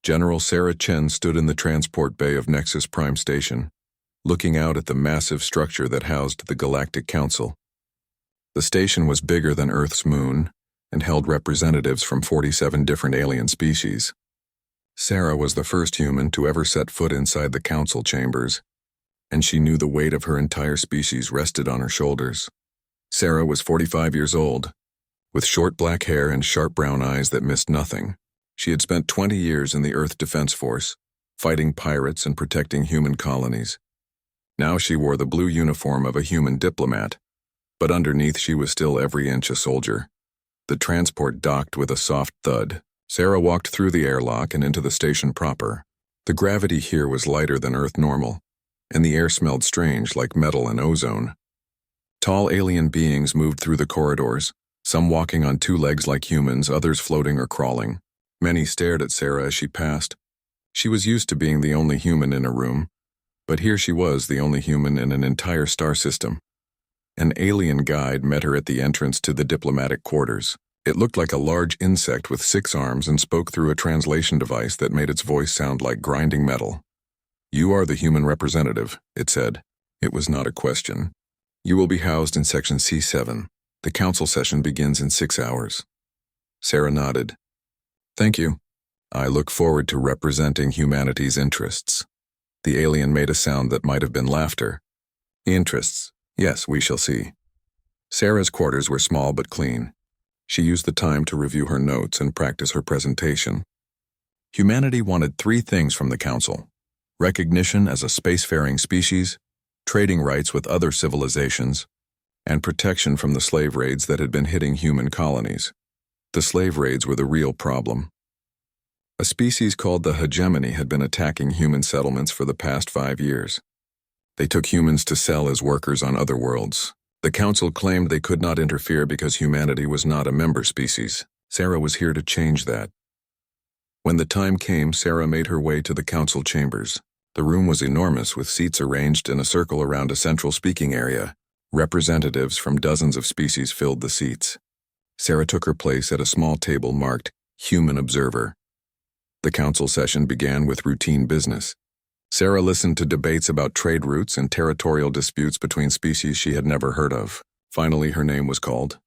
General Sarah Chen stood in the transport bay of Nexus Prime Station, looking out at the massive structure that housed the Galactic Council. The station was bigger than Earth's moon and held representatives from 47 different alien species. Sarah was the first human to ever set foot inside the council chambers, and she knew the weight of her entire species rested on her shoulders. Sarah was 45 years old, with short black hair and sharp brown eyes that missed nothing. She had spent 20 years in the Earth Defense Force, fighting pirates and protecting human colonies. Now she wore the blue uniform of a human diplomat, but underneath she was still every inch a soldier. The transport docked with a soft thud. Sarah walked through the airlock and into the station proper. The gravity here was lighter than Earth normal, and the air smelled strange like metal and ozone. Tall alien beings moved through the corridors, some walking on two legs like humans, others floating or crawling. Many stared at Sarah as she passed. She was used to being the only human in a room, but here she was the only human in an entire star system. An alien guide met her at the entrance to the diplomatic quarters. It looked like a large insect with 6 arms and spoke through a translation device that made its voice sound like grinding metal. "You are the human representative," it said. It was not a question. "You will be housed in Section C7. The council session begins in 6 hours. Sarah nodded. "Thank you. I look forward to representing humanity's interests." The alien made a sound that might have been laughter. "Interests? Yes, we shall see." Sarah's quarters were small but clean. She used the time to review her notes and practice her presentation. Humanity wanted 3 things from the council: recognition as a spacefaring species, trading rights with other civilizations, and protection from the slave raids that had been hitting human colonies. The slave raids were the real problem. A species called the hegemony had been attacking human settlements for the past 5 years. They took humans to sell as workers on other worlds. The council claimed they could not interfere because humanity was not a member species. Sarah was here to change that. When the time came, Sarah made her way to the council chambers. The room was enormous, with seats arranged in a circle around a central speaking area. Representatives from dozens of species filled the seats. Sarah took her place at a small table marked Human Observer. The council session began with routine business. Sarah listened to debates about trade routes and territorial disputes between species she had never heard of. Finally, her name was called.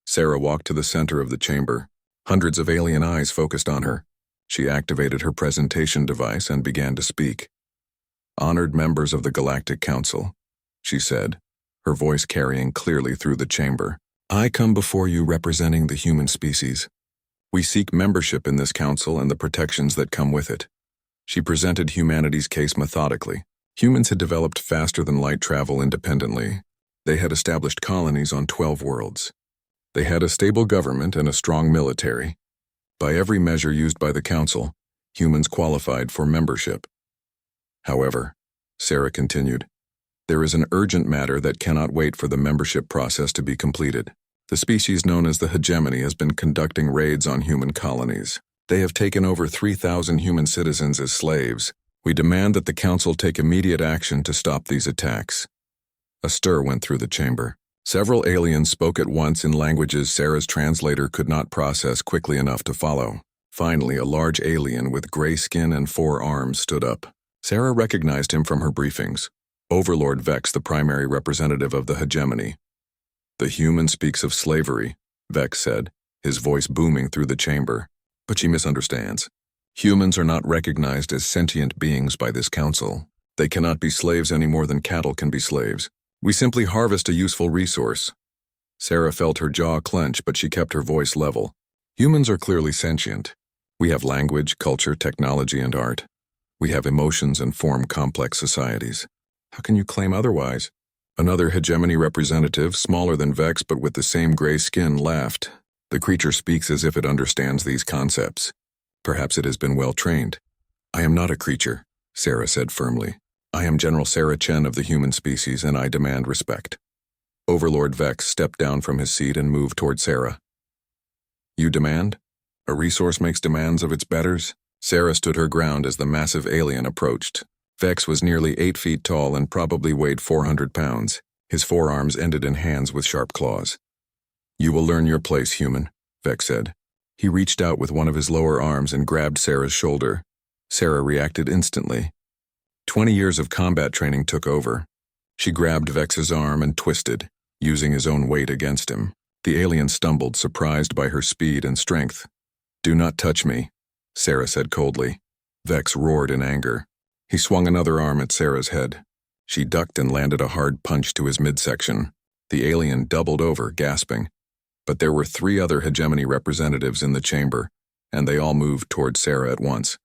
Sarah walked to the center of the chamber. Hundreds of alien eyes focused on her. She activated her presentation device and began to speak. "Honored members of the Galactic Council," she said, her voice carrying clearly through the chamber. "I come before you representing the human species. We seek membership in this council and the protections that come with it." She presented humanity's case methodically. Humans had developed faster than light travel independently. They had established colonies on 12 worlds. They had a stable government and a strong military. By every measure used by the council, humans qualified for membership. However, Sarah continued, there is an urgent matter that cannot wait for the membership process to be completed. The species known as the hegemony has been conducting raids on human colonies. They have taken over 3,000 human citizens as slaves. We demand that the council take immediate action to stop these attacks. A stir went through the chamber. Several aliens spoke at once in languages Sarah's translator could not process quickly enough to follow. Finally, a large alien with gray skin and 4 arms stood up. Sarah recognized him from her briefings. Overlord Vex, the primary representative of the hegemony. "The human speaks of slavery," Vex said, his voice booming through the chamber. "But she misunderstands. Humans are not recognized as sentient beings by this council. They cannot be slaves any more than cattle can be slaves. We simply harvest a useful resource." Sarah felt her jaw clench, but she kept her voice level. "Humans are clearly sentient. We have language, culture, technology, and art. We have emotions and form complex societies. How can you claim otherwise?" Another hegemony representative, smaller than Vex but with the same gray skin, laughed. "The creature speaks as if it understands these concepts. Perhaps it has been well trained." "I am not a creature," Sarah said firmly. "I am General Sarah Chen of the human species, and I demand respect." Overlord Vex stepped down from his seat and moved toward Sarah. "You demand? A resource makes demands of its betters?" Sarah stood her ground as the massive alien approached. Vex was nearly 8 feet tall and probably weighed 400 pounds. His forearms ended in hands with sharp claws. "You will learn your place, human," Vex said. He reached out with one of his lower arms and grabbed Sarah's shoulder. Sarah reacted instantly. 20 years of combat training took over. She grabbed Vex's arm and twisted, using his own weight against him. The alien stumbled, surprised by her speed and strength. "Do not touch me," Sarah said coldly. Vex roared in anger. He swung another arm at Sarah's head. She ducked and landed a hard punch to his midsection. The alien doubled over, gasping. But there were 3 other hegemony representatives in the chamber, and they all moved toward Sarah at once.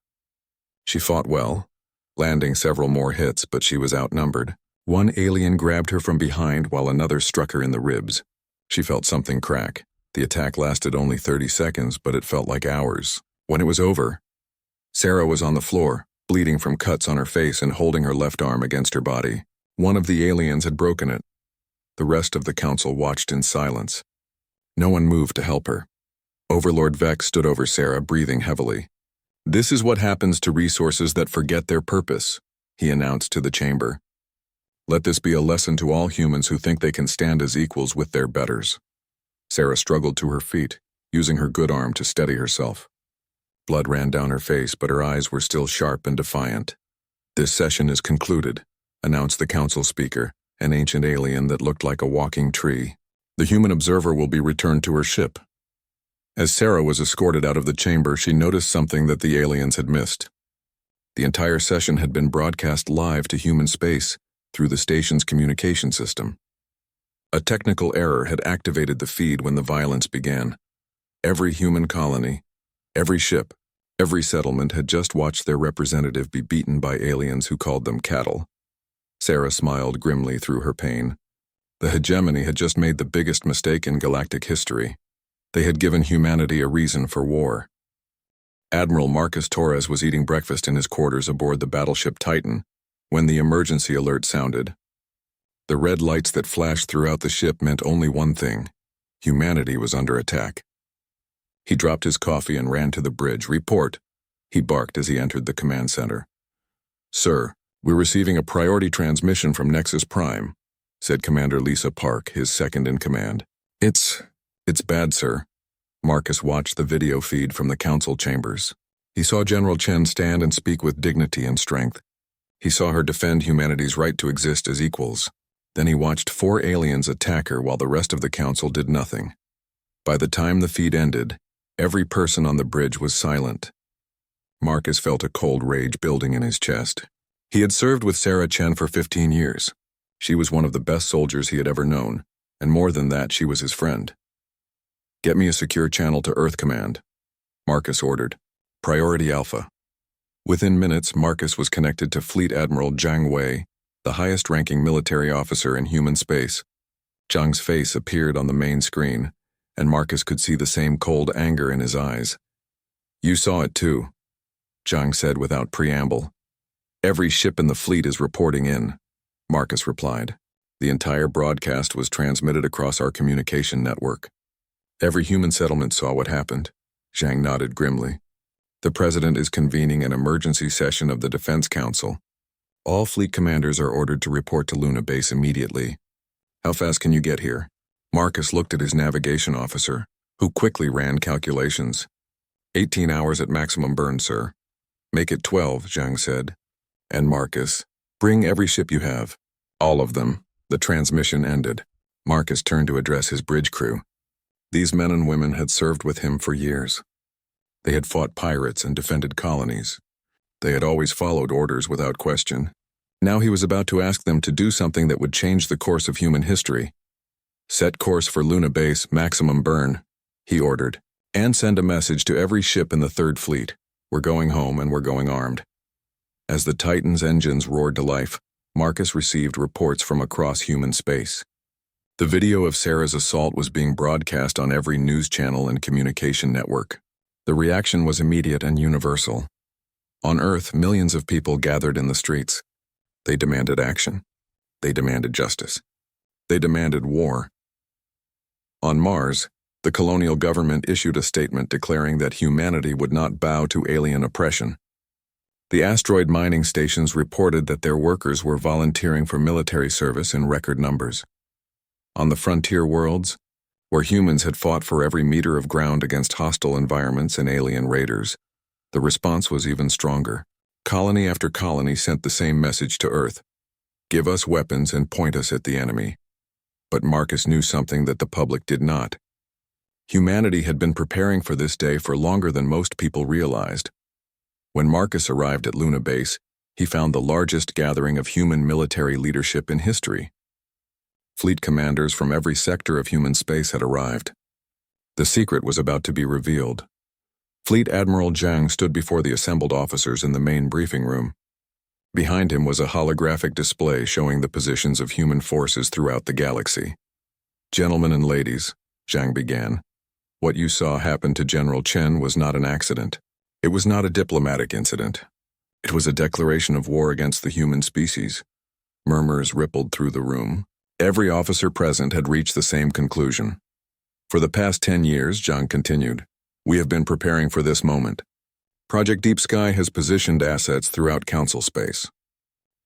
She fought well, landing several more hits, but she was outnumbered. One alien grabbed her from behind while another struck her in the ribs. She felt something crack. The attack lasted only 30 seconds, but it felt like hours. When it was over, Sarah was on the floor, bleeding from cuts on her face and holding her left arm against her body. One of the aliens had broken it. The rest of the council watched in silence. No one moved to help her. Overlord Vex stood over Sarah, breathing heavily. "This is what happens to resources that forget their purpose," he announced to the chamber. "Let this be a lesson to all humans who think they can stand as equals with their betters." Sarah struggled to her feet, using her good arm to steady herself. Blood ran down her face, but her eyes were still sharp and defiant. "This session is concluded," announced the council speaker, an ancient alien that looked like a walking tree. "The human observer will be returned to her ship." As Sarah was escorted out of the chamber, she noticed something that the aliens had missed. The entire session had been broadcast live to human space through the station's communication system. A technical error had activated the feed when the violence began. Every human colony, every ship, every settlement had just watched their representative be beaten by aliens who called them cattle. Sarah smiled grimly through her pain. The hegemony had just made the biggest mistake in galactic history. They had given humanity a reason for war. Admiral Marcus Torres was eating breakfast in his quarters aboard the battleship Titan when the emergency alert sounded. The red lights that flashed throughout the ship meant only one thing: humanity was under attack. He dropped his coffee and ran to the bridge. "Report," he barked as he entered the command center. "Sir, we're receiving a priority transmission from Nexus Prime," said Commander Lisa Park, his second in command. It's bad, sir." Marcus watched the video feed from the council chambers. He saw General Chen stand and speak with dignity and strength. He saw her defend humanity's right to exist as equals. Then he watched 4 aliens attack her while the rest of the council did nothing. By the time the feed ended, every person on the bridge was silent. Marcus felt a cold rage building in his chest. He had served with Sarah Chen for 15 years. She was one of the best soldiers he had ever known, and more than that, she was his friend. "Get me a secure channel to Earth Command," Marcus ordered. "Priority Alpha." Within minutes, Marcus was connected to Fleet Admiral Zhang Wei, the highest-ranking military officer in human space. Zhang's face appeared on the main screen, and Marcus could see the same cold anger in his eyes. "You saw it too," Zhang said without preamble. "Every ship in the fleet is reporting in," Marcus replied. "The entire broadcast was transmitted across our communication network. Every human settlement saw what happened." Zhang nodded grimly. "The President is convening an emergency session of the Defense Council. All fleet commanders are ordered to report to Luna Base immediately. How fast can you get here?" Marcus looked at his navigation officer, who quickly ran calculations. 18 hours at maximum burn, sir." "Make it 12, Zhang said. "And Marcus, bring every ship you have. All of them." The transmission ended. Marcus turned to address his bridge crew. These men and women had served with him for years. They had fought pirates and defended colonies. They had always followed orders without question. Now he was about to ask them to do something that would change the course of human history. "Set course for Luna Base, maximum burn," he ordered, "and send a message to every ship in the Third Fleet. We're going home and we're going armed." As the Titan's engines roared to life, Marcus received reports from across human space. The video of Sarah's assault was being broadcast on every news channel and communication network. The reaction was immediate and universal. On Earth, millions of people gathered in the streets. They demanded action. They demanded justice. They demanded war. On Mars, the colonial government issued a statement declaring that humanity would not bow to alien oppression. The asteroid mining stations reported that their workers were volunteering for military service in record numbers. On the frontier worlds, where humans had fought for every meter of ground against hostile environments and alien raiders, the response was even stronger. Colony after colony sent the same message to Earth. Give us weapons and point us at the enemy. But Marcus knew something that the public did not. Humanity had been preparing for this day for longer than most people realized. When Marcus arrived at Luna Base, he found the largest gathering of human military leadership in history. Fleet commanders from every sector of human space had arrived. The secret was about to be revealed. Fleet Admiral Zhang stood before the assembled officers in the main briefing room. Behind him was a holographic display showing the positions of human forces throughout the galaxy. Gentlemen and ladies, Zhang began, what you saw happen to General Chen was not an accident. It was not a diplomatic incident. It was a declaration of war against the human species. Murmurs rippled through the room. Every officer present had reached the same conclusion. For the past 10 years, Zhang continued, we have been preparing for this moment. Project Deep Sky has positioned assets throughout Council space.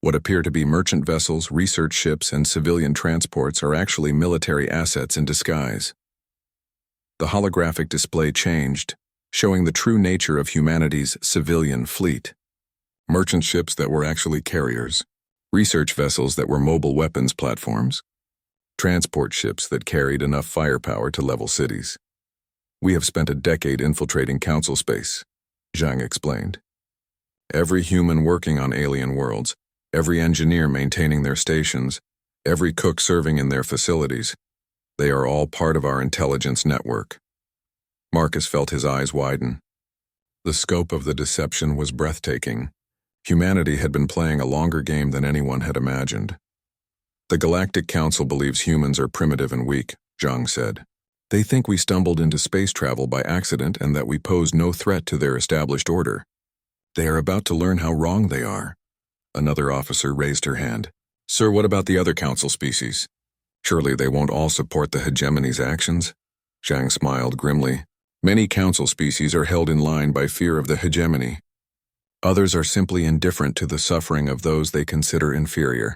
What appear to be merchant vessels, research ships, and civilian transports are actually military assets in disguise. The holographic display changed, showing the true nature of humanity's civilian fleet. Merchant ships that were actually carriers, research vessels that were mobile weapons platforms, transport ships that carried enough firepower to level cities. We have spent a decade infiltrating Council space, Zhang explained. Every human working on alien worlds, every engineer maintaining their stations, every cook serving in their facilities, they are all part of our intelligence network. Marcus felt his eyes widen. The scope of the deception was breathtaking. Humanity had been playing a longer game than anyone had imagined. The Galactic Council believes humans are primitive and weak, Zhang said. They think we stumbled into space travel by accident and that we pose no threat to their established order. They are about to learn how wrong they are. Another officer raised her hand. Sir, what about the other Council species? Surely they won't all support the hegemony's actions? Zhang smiled grimly. Many Council species are held in line by fear of the hegemony. Others are simply indifferent to the suffering of those they consider inferior.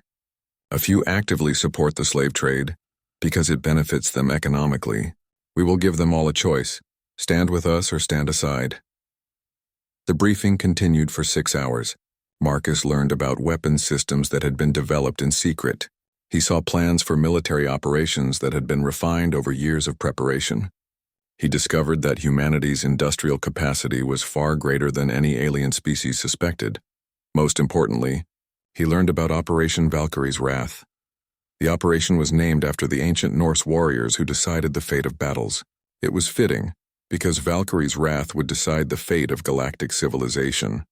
A few actively support the slave trade because it benefits them economically. We will give them all a choice. Stand with us or stand aside. The briefing continued for 6 hours. Marcus learned about weapons systems that had been developed in secret. He saw plans for military operations that had been refined over years of preparation. He discovered that humanity's industrial capacity was far greater than any alien species suspected. Most importantly, he learned about Operation Valkyrie's Wrath. The operation was named after the ancient Norse warriors who decided the fate of battles. It was fitting, because Valkyrie's Wrath would decide the fate of galactic civilization.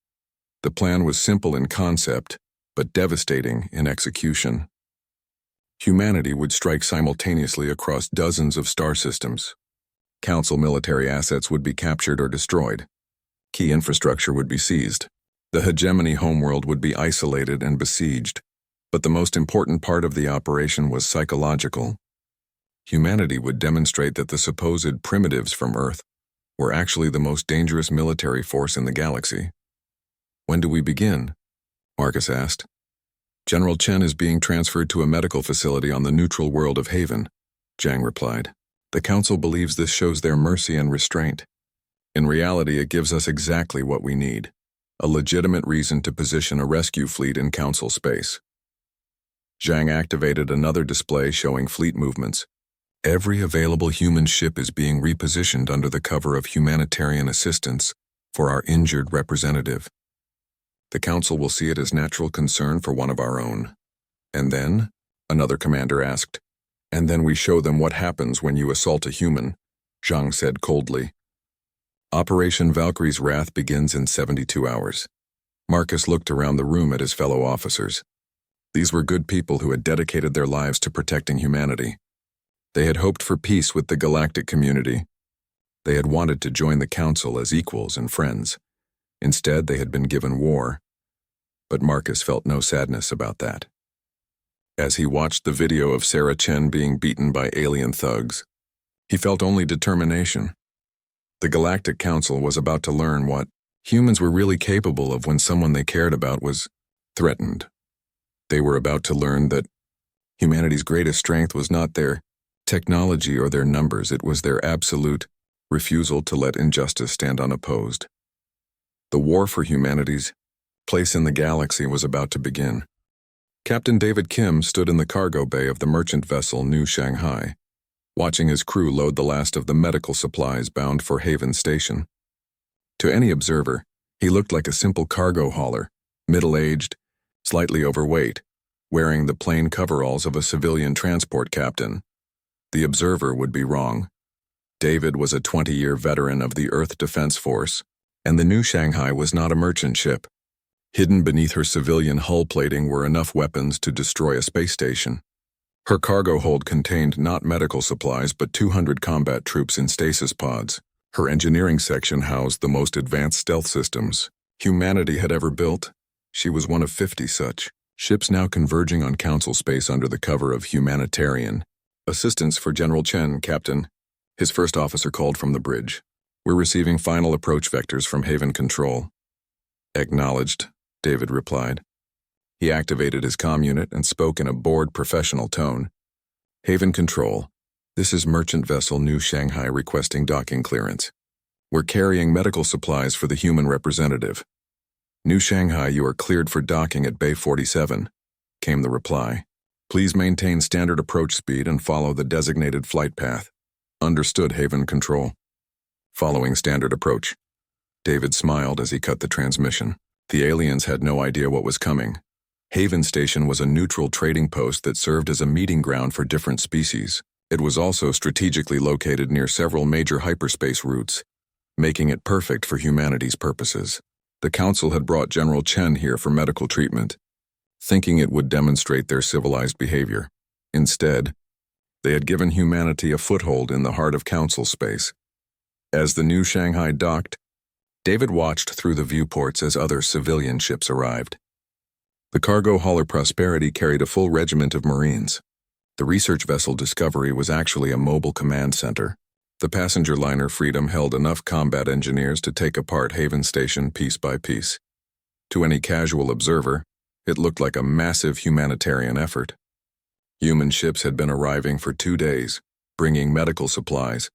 The plan was simple in concept, but devastating in execution. Humanity would strike simultaneously across dozens of star systems. Council military assets would be captured or destroyed. Key infrastructure would be seized. The hegemony homeworld would be isolated and besieged. But the most important part of the operation was psychological. Humanity would demonstrate that the supposed primitives from Earth were actually the most dangerous military force in the galaxy. When do we begin? Marcus asked. General Chen is being transferred to a medical facility on the neutral world of Haven, Zhang replied. The Council believes this shows their mercy and restraint. In reality, it gives us exactly what we need, a legitimate reason to position a rescue fleet in Council space. Zhang activated another display showing fleet movements. Every available human ship is being repositioned under the cover of humanitarian assistance for our injured representative. The Council will see it as natural concern for one of our own. And then, another commander asked, and then we show them what happens when you assault a human, Zhang said coldly. Operation Valkyrie's Wrath begins in 72 hours. Marcus looked around the room at his fellow officers. These were good people who had dedicated their lives to protecting humanity. They had hoped for peace with the galactic community. They had wanted to join the Council as equals and friends. Instead, they had been given war. But Marcus felt no sadness about that. As he watched the video of Sarah Chen being beaten by alien thugs, he felt only determination. The Galactic Council was about to learn what humans were really capable of when someone they cared about was threatened. They were about to learn that humanity's greatest strength was not their technology or their numbers, it was their absolute refusal to let injustice stand unopposed. The war for humanity's place in the galaxy was about to begin. Captain David Kim stood in the cargo bay of the merchant vessel New Shanghai, watching his crew load the last of the medical supplies bound for Haven Station. To any observer, he looked like a simple cargo hauler, middle-aged, slightly overweight, wearing the plain coveralls of a civilian transport captain. The observer would be wrong. David was a 20-year veteran of the Earth Defense Force, and the New Shanghai was not a merchant ship. Hidden beneath her civilian hull plating were enough weapons to destroy a space station. Her cargo hold contained not medical supplies but 200 combat troops in stasis pods. Her engineering section housed the most advanced stealth systems humanity had ever built. She was one of 50 such. Ships now converging on Council space under the cover of humanitarian assistance for General Chen, Captain. His first officer called from the bridge. We're receiving final approach vectors from Haven Control. Acknowledged, David replied. He activated his comm unit and spoke in a bored professional tone. Haven Control, this is merchant vessel New Shanghai requesting docking clearance. We're carrying medical supplies for the human representative. New Shanghai, you are cleared for docking at Bay 47, came the reply. Please maintain standard approach speed and follow the designated flight path. Understood, Haven Control. Following standard approach. David smiled as he cut the transmission. The aliens had no idea what was coming. Haven Station was a neutral trading post that served as a meeting ground for different species. It was also strategically located near several major hyperspace routes, making it perfect for humanity's purposes. The Council had brought General Chen here for medical treatment, thinking it would demonstrate their civilized behavior. Instead, they had given humanity a foothold in the heart of Council space. As the New Shanghai docked, David watched through the viewports as other civilian ships arrived. The cargo hauler Prosperity carried a full regiment of Marines. The research vessel Discovery was actually a mobile command center. The passenger liner Freedom held enough combat engineers to take apart Haven Station piece by piece. To any casual observer, it looked like a massive humanitarian effort. Human ships had been arriving for 2 days, bringing medical supplies,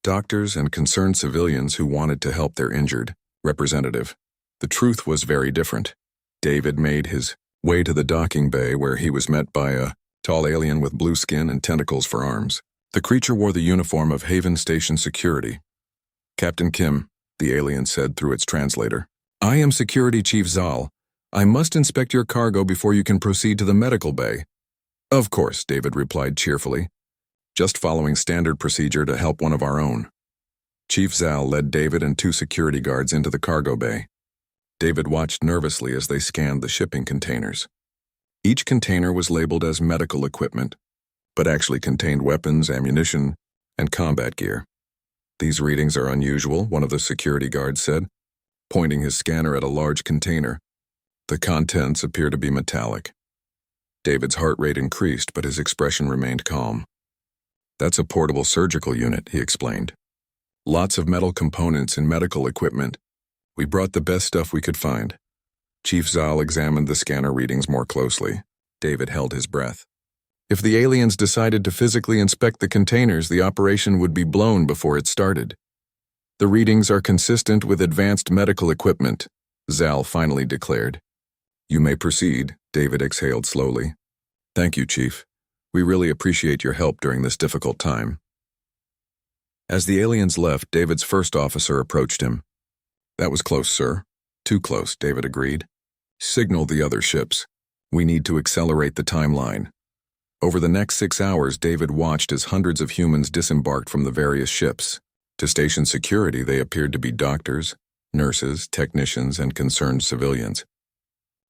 doctors and concerned civilians who wanted to help their injured representative. The truth was very different. David made his way to the docking bay where he was met by a tall alien with blue skin and tentacles for arms. The creature wore the uniform of Haven Station Security. Captain Kim, the alien said through its translator. I am Security Chief Zal. I must inspect your cargo before you can proceed to the medical bay. Of course, David replied cheerfully. Just following standard procedure to help one of our own. Chief Zal led David and 2 security guards into the cargo bay. David watched nervously as they scanned the shipping containers. Each container was labeled as medical equipment, but actually contained weapons, ammunition, and combat gear. These readings are unusual, one of the security guards said, pointing his scanner at a large container. The contents appear to be metallic. David's heart rate increased, but his expression remained calm. That's a portable surgical unit, he explained. Lots of metal components and medical equipment. We brought the best stuff we could find. Chief Zal examined the scanner readings more closely. David held his breath. If the aliens decided to physically inspect the containers, the operation would be blown before it started. The readings are consistent with advanced medical equipment, Zal finally declared. You may proceed, David exhaled slowly. Thank you, Chief. We really appreciate your help during this difficult time. As the aliens left, David's first officer approached him. That was close, sir. Too close, David agreed. Signal the other ships. We need to accelerate the timeline. Over the next 6 hours, David watched as hundreds of humans disembarked from the various ships. To station security, they appeared to be doctors, nurses, technicians, and concerned civilians.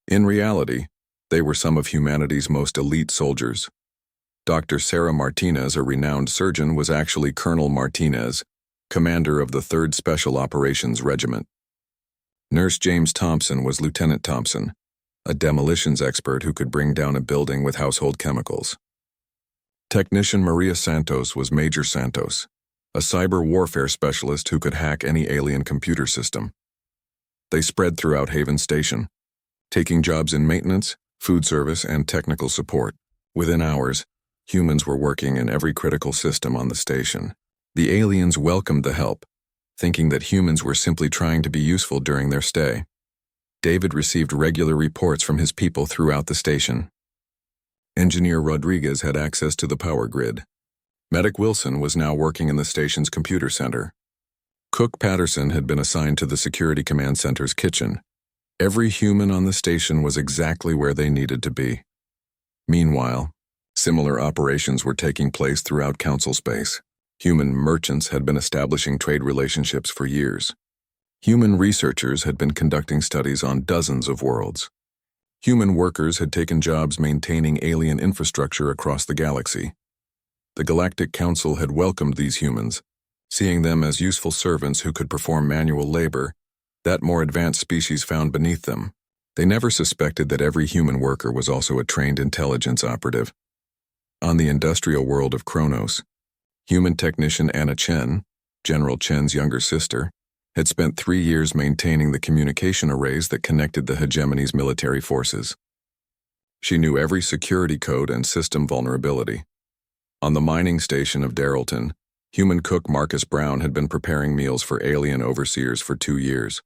In reality, they were some of humanity's most elite soldiers. Dr. Sarah Martinez, a renowned surgeon, was actually Colonel Martinez, commander of the 3rd Special Operations Regiment. Nurse James Thompson was Lieutenant Thompson, a demolitions expert who could bring down a building with household chemicals. Technician Maria Santos was Major Santos, a cyber warfare specialist who could hack any alien computer system. They spread throughout Haven Station, taking jobs in maintenance, food service, and technical support. Within hours, humans were working in every critical system on the station. The aliens welcomed the help, thinking that humans were simply trying to be useful during their stay. David received regular reports from his people throughout the station. Engineer Rodriguez had access to the power grid. Medic Wilson was now working in the station's computer center. Cook Patterson had been assigned to the Security Command Center's kitchen. Every human on the station was exactly where they needed to be. Meanwhile, similar operations were taking place throughout Council space. Human merchants had been establishing trade relationships for years. Human researchers had been conducting studies on dozens of worlds. Human workers had taken jobs maintaining alien infrastructure across the galaxy. The Galactic Council had welcomed these humans, seeing them as useful servants who could perform manual labor that more advanced species found beneath them. They never suspected that every human worker was also a trained intelligence operative. On the industrial world of Kronos, human technician Anna Chen, General Chen's younger sister, had spent 3 years maintaining the communication arrays that connected the hegemony's military forces. She knew every security code and system vulnerability. On the mining station of Darrelton, human cook Marcus Brown had been preparing meals for alien overseers for 2 years.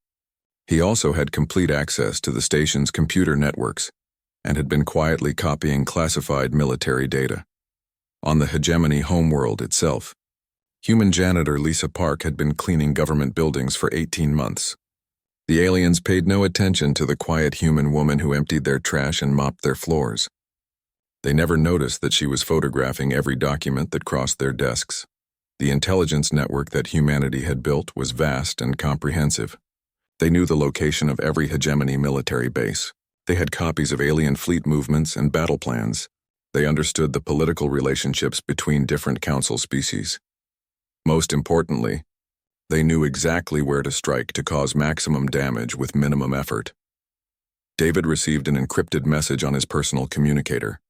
He also had complete access to the station's computer networks and had been quietly copying classified military data. On the hegemony homeworld itself, human janitor Lisa Park had been cleaning government buildings for 18 months. The aliens paid no attention to the quiet human woman who emptied their trash and mopped their floors. They never noticed that she was photographing every document that crossed their desks. The intelligence network that humanity had built was vast and comprehensive. They knew the location of every hegemony military base. They had copies of alien fleet movements and battle plans. They understood the political relationships between different council species. Most importantly, they knew exactly where to strike to cause maximum damage with minimum effort. David received an encrypted message on his personal communicator.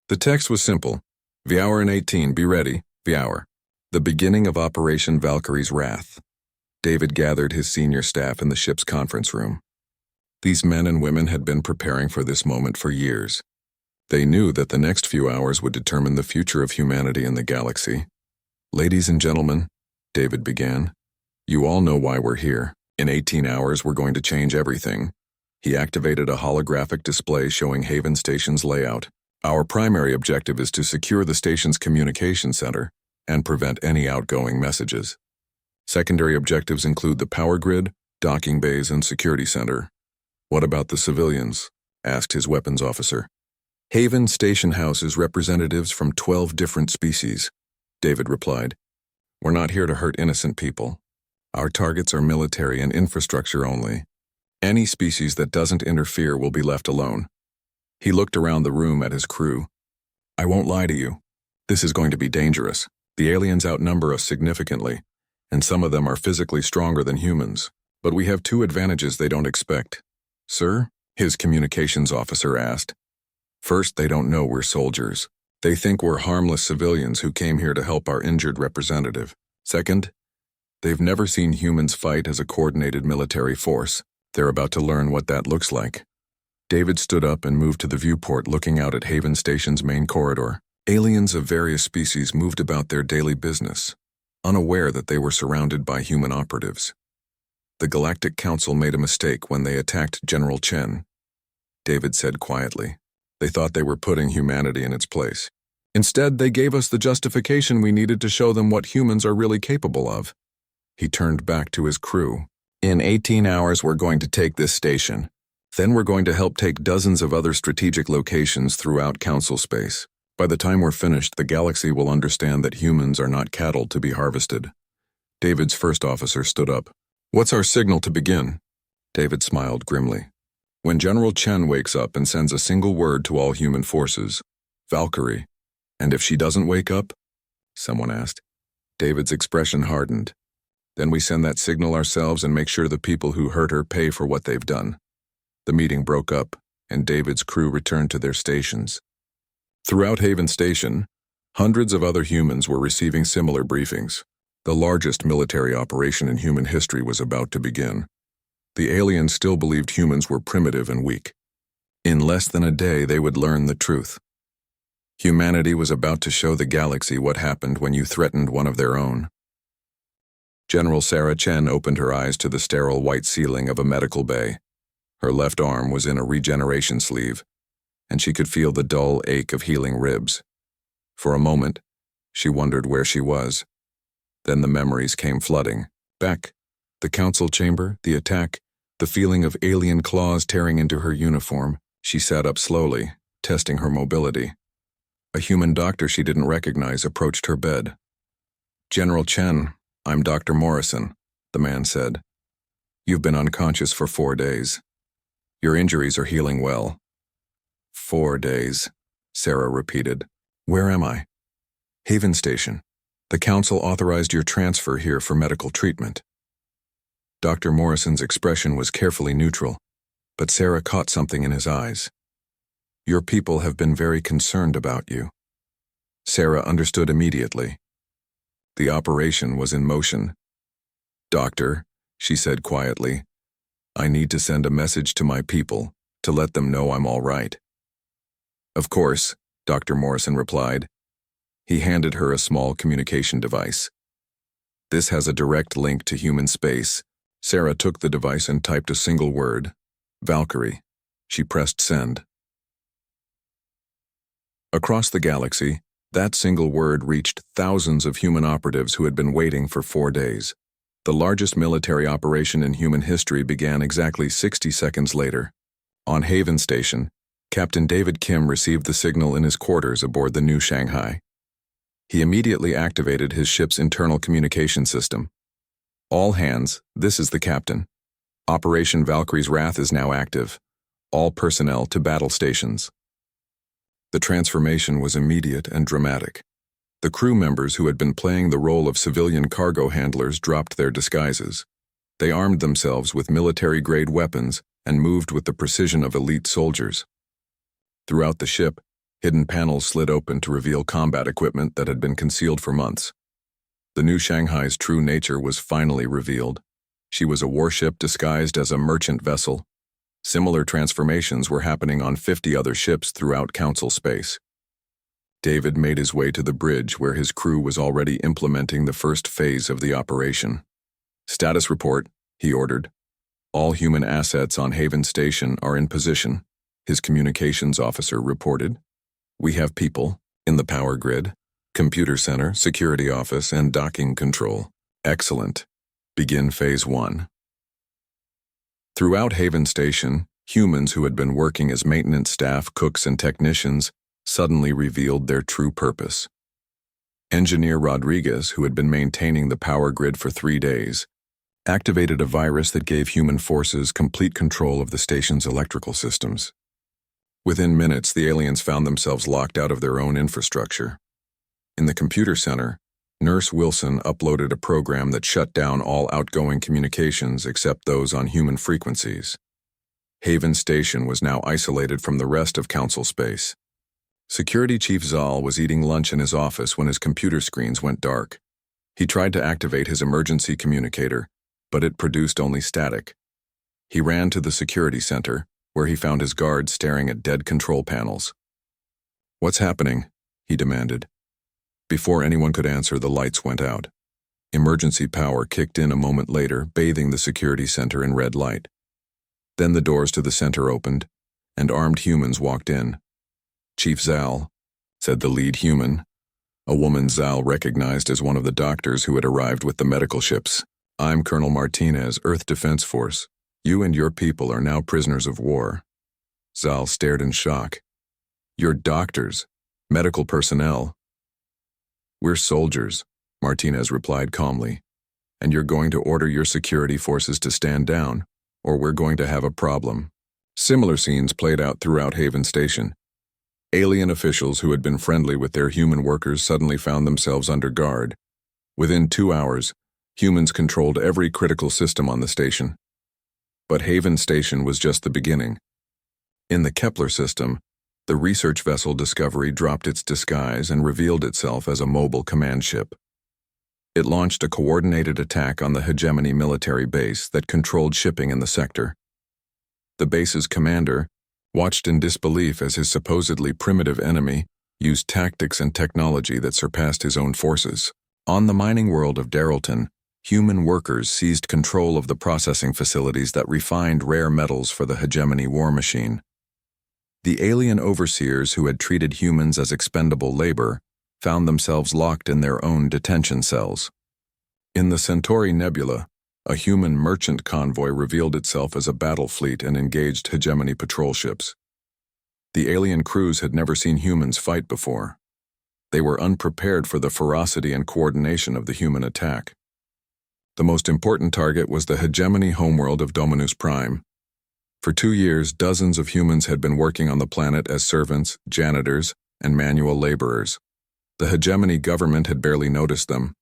The text was simple. V'hour and 18, be ready, V'hour. The beginning of Operation Valkyrie's Wrath. David gathered his senior staff in the ship's conference room. These men and women had been preparing for this moment for years. They knew that the next few hours would determine the future of humanity in the galaxy. Ladies and gentlemen, David began, you all know why we're here. In 18 hours, we're going to change everything. He activated a holographic display showing Haven Station's layout. Our primary objective is to secure the station's communication center and prevent any outgoing messages. Secondary objectives include the power grid, docking bays, and security center. What about the civilians? Asked his weapons officer. Haven Station houses representatives from 12 different species, David replied. We're not here to hurt innocent people. Our targets are military and infrastructure only. Any species that doesn't interfere will be left alone. He looked around the room at his crew. I won't lie to you. This is going to be dangerous. The aliens outnumber us significantly, and some of them are physically stronger than humans. But we have 2 advantages they don't expect. Sir? His communications officer asked. First, they don't know we're soldiers. They think we're harmless civilians who came here to help our injured representative. Second, they've never seen humans fight as a coordinated military force. They're about to learn what that looks like. David stood up and moved to the viewport looking out at Haven Station's main corridor. Aliens of various species moved about their daily business, unaware that they were surrounded by human operatives. The Galactic Council made a mistake when they attacked General Chen. David said quietly. They thought they were putting humanity in its place. Instead, they gave us the justification we needed to show them what humans are really capable of. He turned back to his crew. In 18 hours, we're going to take this station. Then we're going to help take dozens of other strategic locations throughout Council space. By the time we're finished, the galaxy will understand that humans are not cattle to be harvested. David's first officer stood up. What's our signal to begin? David smiled grimly. When General Chen wakes up and sends a single word to all human forces, Valkyrie. And if she doesn't wake up? Someone asked. David's expression hardened. Then we send that signal ourselves and make sure the people who hurt her pay for what they've done. The meeting broke up, and David's crew returned to their stations. Throughout Haven Station, hundreds of other humans were receiving similar briefings. The largest military operation in human history was about to begin. The aliens still believed humans were primitive and weak. In less than a day, they would learn the truth. Humanity was about to show the galaxy what happened when you threatened one of their own. General Sarah Chen opened her eyes to the sterile white ceiling of a medical bay. Her left arm was in a regeneration sleeve, and she could feel the dull ache of healing ribs. For a moment, she wondered where she was. Then the memories came flooding. Back, the council chamber, the attack, the feeling of alien claws tearing into her uniform. She sat up slowly, testing her mobility. A human doctor she didn't recognize approached her bed. "General Chen, I'm Dr. Morrison," the man said. "You've been unconscious for 4 days. Your injuries are healing well." 4 days, Sarah repeated. "Where am I?" "Haven Station. The council authorized your transfer here for medical treatment." Dr. Morrison's expression was carefully neutral, but Sarah caught something in his eyes. "Your people have been very concerned about you." Sarah understood immediately. The operation was in motion. "Doctor," she said quietly, "I need to send a message to my people to let them know I'm all right." "Of course," Dr. Morrison replied. He handed her a small communication device. "This has a direct link to human space." Sarah took the device and typed a single word, "Valkyrie." She pressed send. Across the galaxy, that single word reached thousands of human operatives who had been waiting for 4 days. The largest military operation in human history began exactly 60 seconds later. On Haven Station, Captain David Kim received the signal in his quarters aboard the New Shanghai. He immediately activated his ship's internal communication system. "All hands, this is the captain. Operation Valkyrie's Wrath is now active. All personnel to battle stations." The transformation was immediate and dramatic. The crew members who had been playing the role of civilian cargo handlers dropped their disguises. They armed themselves with military-grade weapons and moved with the precision of elite soldiers. Throughout the ship, hidden panels slid open to reveal combat equipment that had been concealed for months. The New Shanghai's true nature was finally revealed. She was a warship disguised as a merchant vessel. Similar transformations were happening on 50 other ships throughout Council space. David made his way to the bridge where his crew was already implementing the first phase of the operation. "Status report," he ordered. "All human assets on Haven Station are in position," his communications officer reported. "We have people in the power grid, computer center, security office, and docking control." "Excellent. Begin phase 1. Throughout Haven Station, humans who had been working as maintenance staff, cooks, and technicians suddenly revealed their true purpose. Engineer Rodriguez, who had been maintaining the power grid for 3 days, activated a virus that gave human forces complete control of the station's electrical systems. Within minutes, the aliens found themselves locked out of their own infrastructure. In the computer center, Nurse Wilson uploaded a program that shut down all outgoing communications except those on human frequencies. Haven Station was now isolated from the rest of Council space. Security Chief Zal was eating lunch in his office when his computer screens went dark. He tried to activate his emergency communicator, but it produced only static. He ran to the security center, where he found his guards staring at dead control panels. "What's happening?" he demanded. Before anyone could answer, the lights went out. Emergency power kicked in a moment later, bathing the security center in red light. Then the doors to the center opened, and armed humans walked in. "Chief Zal," said the lead human, a woman Zal recognized as one of the doctors who had arrived with the medical ships. "I'm Colonel Martinez, Earth Defense Force. You and your people are now prisoners of war." Zal stared in shock. "You're doctors, medical personnel." "We're soldiers," Martinez replied calmly. "And you're going to order your security forces to stand down, or we're going to have a problem." Similar scenes played out throughout Haven Station. Alien officials who had been friendly with their human workers suddenly found themselves under guard. Within 2 hours, humans controlled every critical system on the station. But Haven Station was just the beginning. In the Kepler system, the research vessel Discovery dropped its disguise and revealed itself as a mobile command ship. It launched a coordinated attack on the Hegemony military base that controlled shipping in the sector. The base's commander watched in disbelief as his supposedly primitive enemy used tactics and technology that surpassed his own forces. On the mining world of Darrelton, human workers seized control of the processing facilities that refined rare metals for the hegemony war machine. The alien overseers who had treated humans as expendable labor found themselves locked in their own detention cells. In the Centauri Nebula, a human merchant convoy revealed itself as a battle fleet and engaged hegemony patrol ships. The alien crews had never seen humans fight before. They were unprepared for the ferocity and coordination of the human attack. The most important target was the hegemony homeworld of Dominus Prime. For 2 years, dozens of humans had been working on the planet as servants, janitors, and manual laborers. The hegemony government had barely noticed them.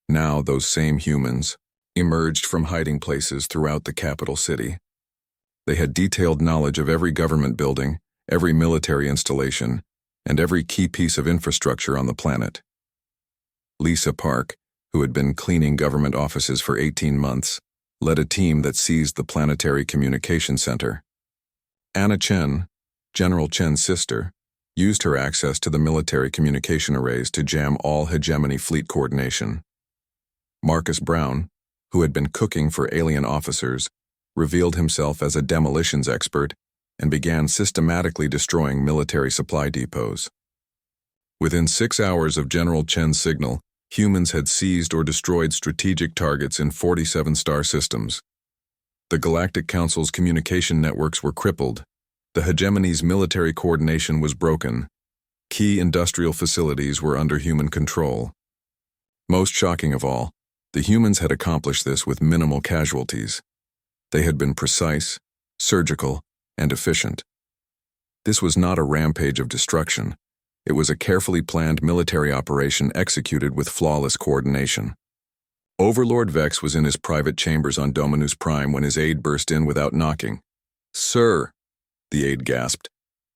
Now those same humans emerged from hiding places throughout the capital city. They had detailed knowledge of every government building, every military installation, and every key piece of infrastructure on the planet. Lisa Park, who had been cleaning government offices for 18 months, led a team that seized the Planetary Communication Center. Anna Chen, General Chen's sister, used her access to the military communication arrays to jam all hegemony fleet coordination. Marcus Brown, who had been cooking for alien officers, revealed himself as a demolitions expert and began systematically destroying military supply depots. Within 6 hours of General Chen's signal, humans had seized or destroyed strategic targets in 47 star systems. The Galactic Council's communication networks were crippled. The hegemony's military coordination was broken. Key industrial facilities were under human control. Most shocking of all, the humans had accomplished this with minimal casualties. They had been precise, surgical, and efficient. This was not a rampage of destruction. It was a carefully planned military operation executed with flawless coordination. Overlord Vex was in his private chambers on Dominus Prime when his aide burst in without knocking. "Sir," the aide gasped,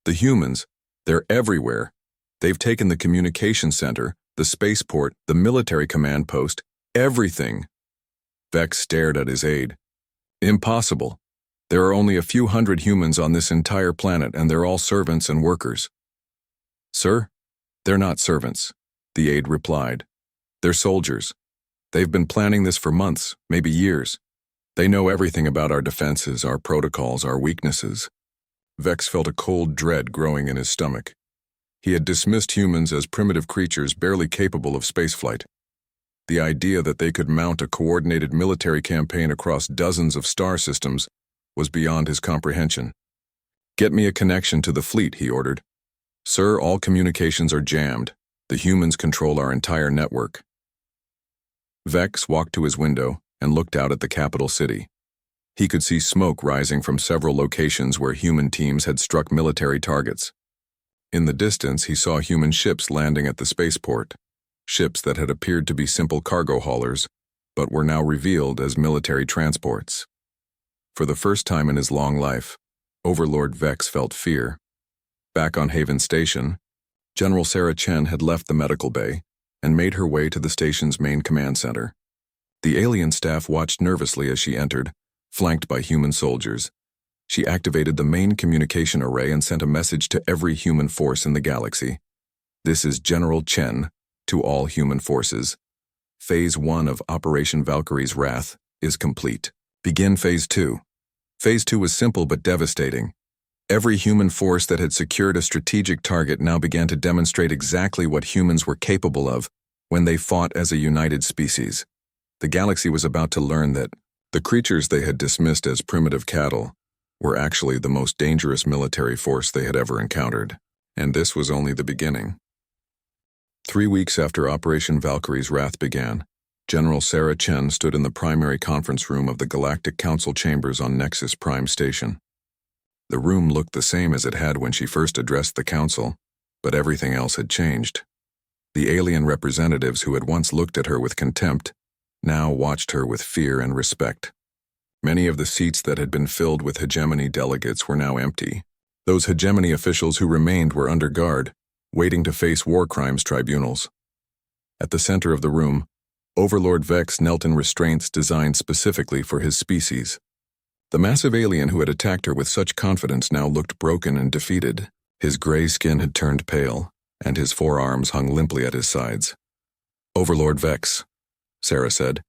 "the humans, they're everywhere. They've taken the communication center, the spaceport, the military command post, everything." Vex stared at his aide. "Impossible. There are only a few hundred humans on this entire planet and they're all servants and workers." "Sir, they're not servants," the aide replied. "They're soldiers. They've been planning this for months, maybe years. They know everything about our defenses, our protocols, our weaknesses." Vex felt a cold dread growing in his stomach. He had dismissed humans as primitive creatures barely capable of spaceflight. The idea that they could mount a coordinated military campaign across dozens of star systems was beyond his comprehension. "Get me a connection to the fleet," he ordered. "Sir, all communications are jammed. The humans control our entire network." Vex walked to his window and looked out at the capital city. He could see smoke rising from several locations where human teams had struck military targets. In the distance, he saw human ships landing at the spaceport, ships that had appeared to be simple cargo haulers, but were now revealed as military transports. For the first time in his long life, Overlord Vex felt fear. Back on Haven Station, General Sarah Chen had left the medical bay and made her way to the station's main command center. The alien staff watched nervously as she entered, flanked by human soldiers. She activated the main communication array and sent a message to every human force in the galaxy. "This is General Chen, to all human forces. Phase 1 of Operation Valkyrie's Wrath is complete. Begin Phase 2. Phase 2 was simple but devastating. Every human force that had secured a strategic target now began to demonstrate exactly what humans were capable of when they fought as a united species. The galaxy was about to learn that the creatures they had dismissed as primitive cattle were actually the most dangerous military force they had ever encountered, and this was only the beginning. 3 weeks after Operation Valkyrie's Wrath began, General Sarah Chen stood in the primary conference room of the Galactic Council chambers on Nexus Prime Station. The room looked the same as it had when she first addressed the council, but everything else had changed. The alien representatives who had once looked at her with contempt now watched her with fear and respect. Many of the seats that had been filled with hegemony delegates were now empty. Those hegemony officials who remained were under guard, waiting to face war crimes tribunals. At the center of the room, Overlord Vex knelt in restraints designed specifically for his species. The massive alien who had attacked her with such confidence now looked broken and defeated. His gray skin had turned pale, and his forearms hung limply at his sides. "Overlord Vex," Sarah said,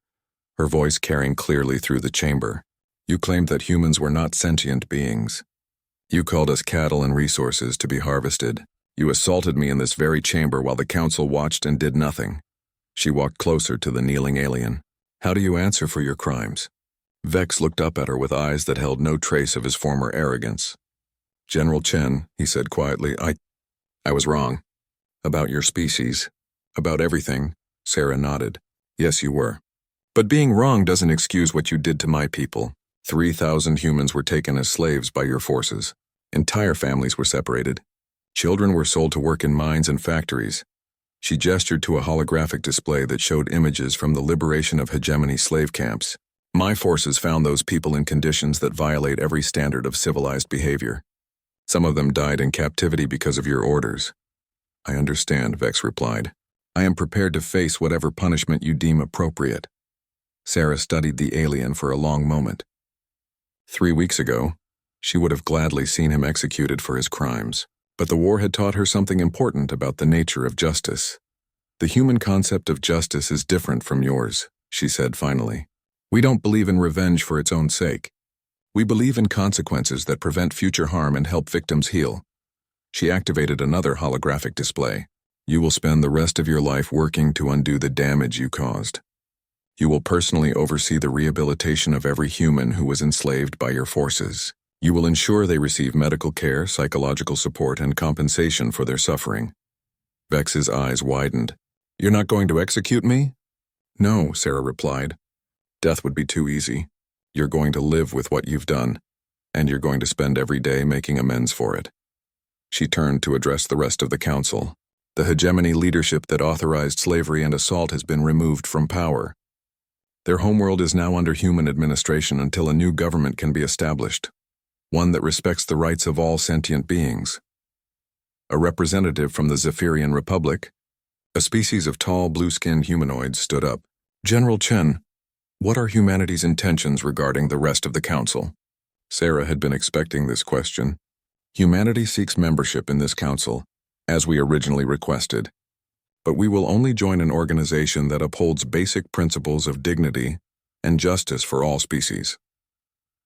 her voice carrying clearly through the chamber. "You claimed that humans were not sentient beings. You called us cattle and resources to be harvested. You assaulted me in this very chamber while the council watched and did nothing." She walked closer to the kneeling alien. "How do you answer for your crimes?" Vex looked up at her with eyes that held no trace of his former arrogance. "General Chen," he said quietly, I was wrong. About your species. About everything." Sarah nodded. "Yes, you were. But being wrong doesn't excuse what you did to my people. 3,000 humans were taken as slaves by your forces. Entire families were separated. Children were sold to work in mines and factories." She gestured to a holographic display that showed images from the liberation of hegemony slave camps. "My forces found those people in conditions that violate every standard of civilized behavior. Some of them died in captivity because of your orders." "I understand," Vex replied. "I am prepared to face whatever punishment you deem appropriate." Sarah studied the alien for a long moment. 3 weeks ago, she would have gladly seen him executed for his crimes. But the war had taught her something important about the nature of justice. "The human concept of justice is different from yours," she said finally. "We don't believe in revenge for its own sake. We believe in consequences that prevent future harm and help victims heal." She activated another holographic display. "You will spend the rest of your life working to undo the damage you caused. You will personally oversee the rehabilitation of every human who was enslaved by your forces. You will ensure they receive medical care, psychological support, and compensation for their suffering." Vex's eyes widened. "You're not going to execute me?" "No," Sarah replied. "Death would be too easy. You're going to live with what you've done, and you're going to spend every day making amends for it." She turned to address the rest of the council. "The hegemony leadership that authorized slavery and assault has been removed from power. Their homeworld is now under human administration until a new government can be established. One that respects the rights of all sentient beings." A representative from the Zephyrian Republic, a species of tall, blue-skinned humanoids, stood up. "General Chen, what are humanity's intentions regarding the rest of the council?" Sarah had been expecting this question. "Humanity seeks membership in this council, as we originally requested. But we will only join an organization that upholds basic principles of dignity and justice for all species."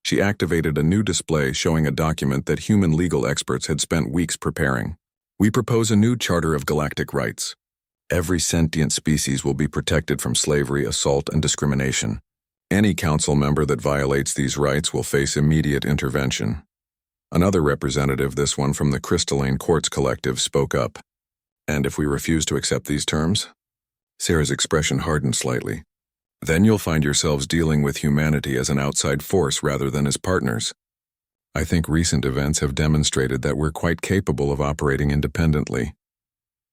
She activated a new display showing a document that human legal experts had spent weeks preparing. "We propose a new Charter of Galactic Rights. Every sentient species will be protected from slavery, assault, and discrimination. Any council member that violates these rights will face immediate intervention." Another representative, this one from the Crystalline Quartz Collective, spoke up. "And if we refuse to accept these terms?" Sarah's expression hardened slightly. "Then you'll find yourselves dealing with humanity as an outside force rather than as partners. I think recent events have demonstrated that we're quite capable of operating independently."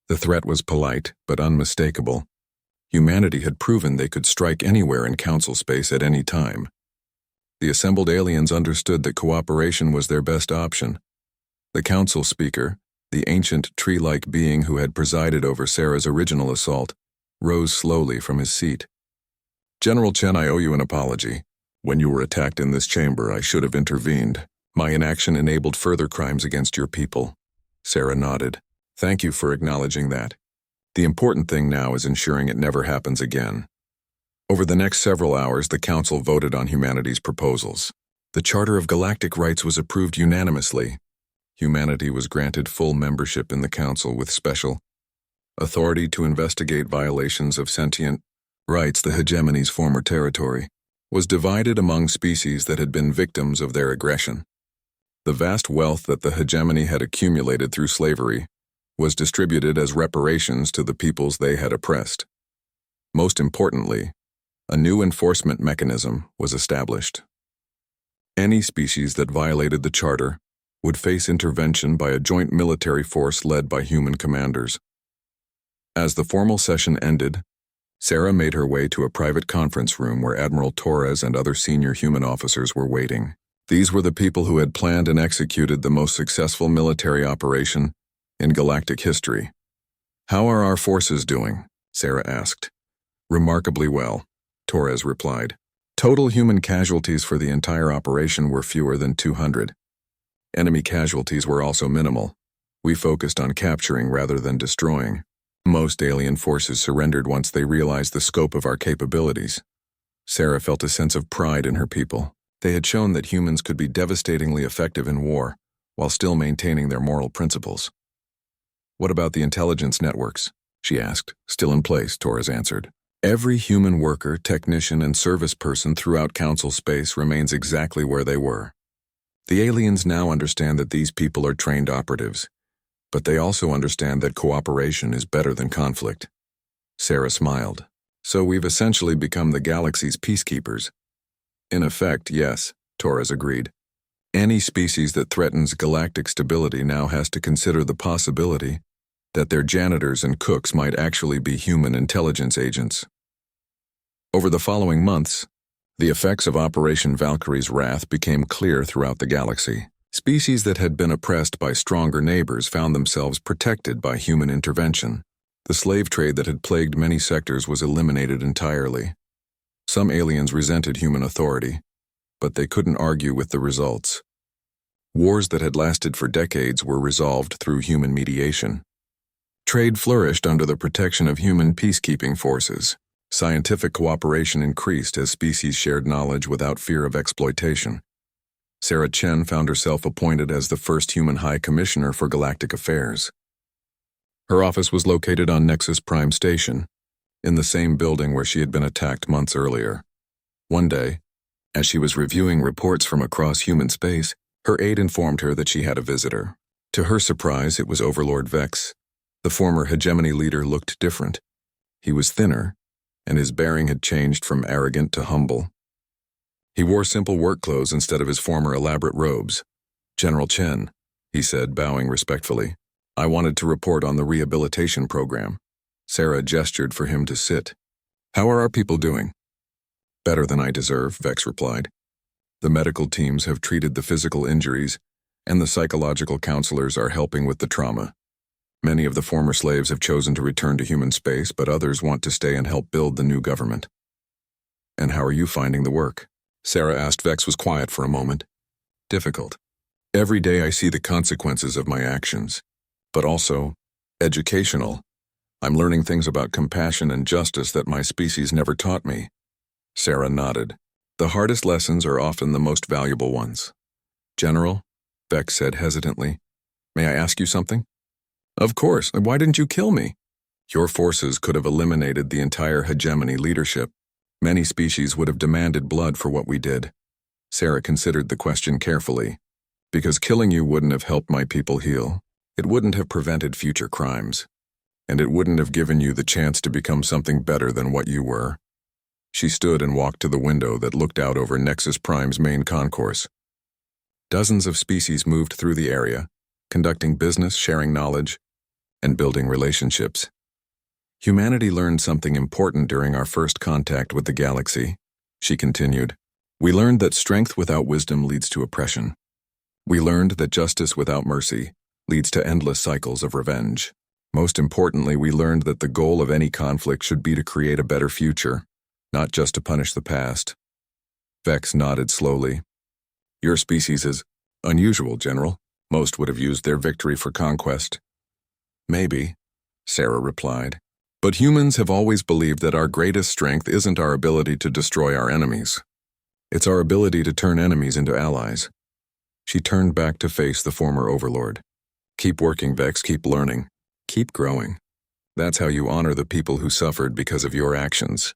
The threat was polite, but unmistakable. Humanity had proven they could strike anywhere in council space at any time. The assembled aliens understood that cooperation was their best option. The council speaker, the ancient tree-like being who had presided over Sarah's original assault, rose slowly from his seat. "General Chen, I owe you an apology. When you were attacked in this chamber, I should have intervened. My inaction enabled further crimes against your people." Sarah nodded. "Thank you for acknowledging that. The important thing now is ensuring it never happens again." Over the next several hours, the council voted on humanity's proposals. The Charter of Galactic Rights was approved unanimously. Humanity was granted full membership in the council with special authority to investigate violations of sentient rights. The hegemony's former territory was divided among species that had been victims of their aggression. The vast wealth that the hegemony had accumulated through slavery was distributed as reparations to the peoples they had oppressed. Most importantly, a new enforcement mechanism was established. Any species that violated the charter would face intervention by a joint military force led by human commanders. As the formal session ended, Sarah made her way to a private conference room where Admiral Torres and other senior human officers were waiting. These were the people who had planned and executed the most successful military operation in galactic history. "How are our forces doing?" Sarah asked. "Remarkably well," Torres replied. "Total human casualties for the entire operation were fewer than 200. Enemy casualties were also minimal. We focused on capturing rather than destroying. Most alien forces surrendered once they realized the scope of our capabilities. Sarah felt a sense of pride in her people. They had shown that humans could be devastatingly effective in war, while still maintaining their moral principles. "What about the intelligence networks?" she asked. "Still in place," Torres answered. "Every human worker, technician, and service person throughout Council space remains exactly where they were. The aliens now understand that these people are trained operatives, but they also understand that cooperation is better than conflict." Sarah smiled. "So we've essentially become the galaxy's peacekeepers." "In effect, yes," Torres agreed. "Any species that threatens galactic stability now has to consider the possibility that their janitors and cooks might actually be human intelligence agents." Over the following months, the effects of Operation Valkyrie's Wrath became clear throughout the galaxy. Species that had been oppressed by stronger neighbors found themselves protected by human intervention. The slave trade that had plagued many sectors was eliminated entirely. Some aliens resented human authority, but they couldn't argue with the results. Wars that had lasted for decades were resolved through human mediation. Trade flourished under the protection of human peacekeeping forces. Scientific cooperation increased as species shared knowledge without fear of exploitation. Sarah Chen found herself appointed as the first human High Commissioner for Galactic Affairs. Her office was located on Nexus Prime Station, in the same building where she had been attacked months earlier. One day, as she was reviewing reports from across human space, her aide informed her that she had a visitor. To her surprise, it was Overlord Vex. The former hegemony leader looked different. He was thinner, and his bearing had changed from arrogant to humble. He wore simple work clothes instead of his former elaborate robes. "General Chen," he said, bowing respectfully, "I wanted to report on the rehabilitation program." Sarah gestured for him to sit. "How are our people doing?" "Better than I deserve," Vex replied. "The medical teams have treated the physical injuries, and the psychological counselors are helping with the trauma. Many of the former slaves have chosen to return to human space, but others want to stay and help build the new government." "And how are you finding the work?" Sarah asked. Vex was quiet for a moment. "Difficult. Every day I see the consequences of my actions, but also educational. I'm learning things about compassion and justice that my species never taught me." Sarah nodded. "The hardest lessons are often the most valuable ones." "General," Vex said hesitantly, "may I ask you something?" "Of course. Why didn't you kill me?" "Your forces could have eliminated the entire hegemony leadership. Many species would have demanded blood for what we did." Sarah considered the question carefully. "Because killing you wouldn't have helped my people heal. It wouldn't have prevented future crimes. And it wouldn't have given you the chance to become something better than what you were." She stood and walked to the window that looked out over Nexus Prime's main concourse. Dozens of species moved through the area, conducting business, sharing knowledge, and building relationships. "Humanity learned something important during our first contact with the galaxy," she continued. "We learned that strength without wisdom leads to oppression. We learned that justice without mercy leads to endless cycles of revenge. Most importantly, we learned that the goal of any conflict should be to create a better future, not just to punish the past." Vex nodded slowly. "Your species is unusual, General. Most would have used their victory for conquest." "Maybe," Sarah replied. "But humans have always believed that our greatest strength isn't our ability to destroy our enemies. It's our ability to turn enemies into allies." She turned back to face the former overlord. "Keep working, Vex, keep learning. Keep growing. That's how you honor the people who suffered because of your actions."